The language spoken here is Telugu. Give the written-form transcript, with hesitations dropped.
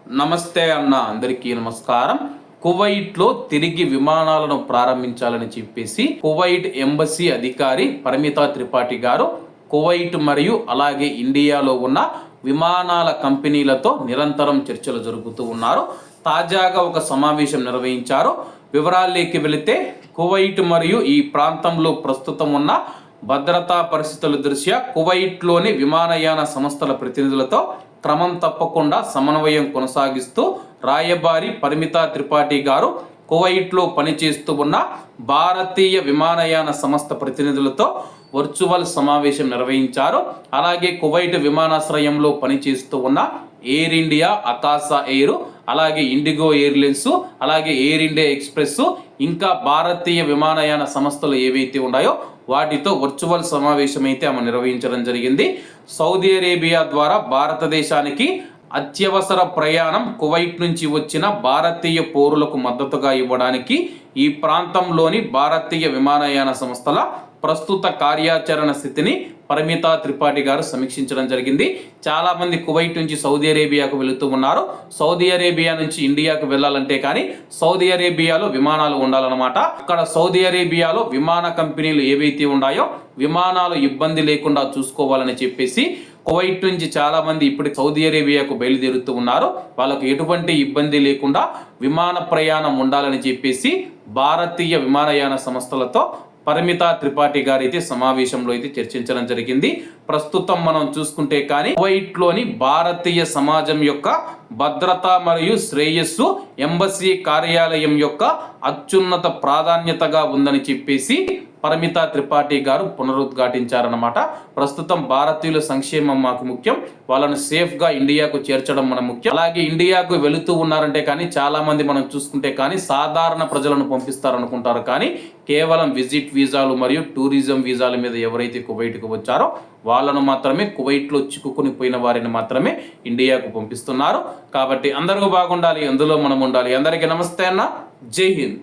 నమస్తే అన్న, అందరికీ నమస్కారం. కువైట్లో తిరిగి విమానాలను ప్రారంభించాలని చెప్పేసి కువైట్ ఎంబసీ అధికారి పరిమితా త్రిపాఠి గారు కువైట్ మరియు అలాగే ఇండియాలో ఉన్న విమానాల కంపెనీలతో నిరంతరం చర్చలు జరుపుతూ ఉన్నారు. తాజాగా ఒక సమావేశం నిర్వహించారు. వివరాల్లోకి వెళితే కువైట్ మరియు ఈ ప్రాంతంలో ప్రస్తుతం ఉన్న భద్రతా పరిస్థితుల దృష్ట్యా కువైట్లోని విమానయాన సంస్థల ప్రతినిధులతో క్రమం తప్పకుండా సమన్వయం కొనసాగిస్తూ రాయబారి పరిమితా త్రిపాఠి గారు కువైట్లో పనిచేస్తూ ఉన్న భారతీయ విమానయాన సంస్థ ప్రతినిధులతో వర్చువల్ సమావేశం నిర్వహించారు. అలాగే కువైట్ విమానాశ్రయంలో పనిచేస్తూ ఉన్న ఎయిర్ ఇండియా, అకాసా ఎయిర్, అలాగే ఇండిగో ఎయిర్లైన్స్, అలాగే ఎయిర్ ఇండియా ఎక్స్ప్రెస్, ఇంకా భారతీయ విమానయాన సంస్థలు ఏవైతే ఉన్నాయో వాటితో వర్చువల్ సమావేశం అయితే ఆమె నిర్వహించడం జరిగింది. సౌదీ అరేబియా ద్వారా భారతదేశానికి అత్యవసర ప్రయాణం కువైట్ నుంచి వచ్చిన భారతీయ పౌరులకు మద్దతుగా ఇవ్వడానికి ఈ ప్రాంతంలోని భారతీయ విమానయాన సంస్థల ప్రస్తుత కార్యాచరణ స్థితిని పరిమితా త్రిపాఠి గారు సమీక్షించడం జరిగింది. చాలా మంది కువైట్ నుంచి సౌదీ అరేబియాకు వెళుతూ ఉన్నారు. సౌదీ అరేబియా నుంచి ఇండియాకు వెళ్ళాలంటే కానీ సౌదీ అరేబియాలో విమానాలు ఉండాలన్నమాట. అక్కడ సౌదీ అరేబియాలో విమాన కంపెనీలు ఏవైతే ఉన్నాయో విమానాలు ఇబ్బంది లేకుండా చూసుకోవాలని చెప్పేసి కువైట్ నుంచి చాలా మంది ఇప్పుడు సౌదీ అరేబియాకు బయలుదేరుతూ ఉన్నారు. వాళ్ళకు ఎటువంటి ఇబ్బంది లేకుండా విమాన ప్రయాణం ఉండాలని చెప్పేసి భారతీయ విమానయాన సంస్థలతో పరిమితా త్రిపాఠి గారు అయితే సమావేశంలో అయితే చర్చించడం జరిగింది. ప్రస్తుతం మనం చూసుకుంటే కానీ కువైట్లోని భారతీయ సమాజం యొక్క భద్రత మరియు శ్రేయస్సు ఎంబసీ కార్యాలయం యొక్క అత్యున్నత ప్రాధాన్యతగా ఉందని చెప్పేసి పరిమితా త్రిపాఠి గారు పునరుద్ఘాటించారన్నమాట. ప్రస్తుతం భారతీయుల సంక్షేమం మాకు ముఖ్యం, వాళ్ళను సేఫ్గా ఇండియాకు చేర్చడం మన ముఖ్యం. అలాగే ఇండియాకు వెళుతూ ఉన్నారంటే కానీ చాలా మంది మనం చూసుకుంటే కానీ సాధారణ ప్రజలను పంపిస్తారనుకుంటారు, కానీ కేవలం విజిట్ వీసాలు మరియు టూరిజం వీసాల మీద ఎవరైతే కువైట్కు వచ్చారో వాళ్ళను మాత్రమే, కువైట్లో చిక్కుకుని పోయిన వారిని మాత్రమే ఇండియాకు పంపిస్తున్నారు. కాబట్టి అందరూ బాగుండాలి, అందులో మనం ఉండాలి. అందరికీ నమస్తే అన్న, జై హింద్.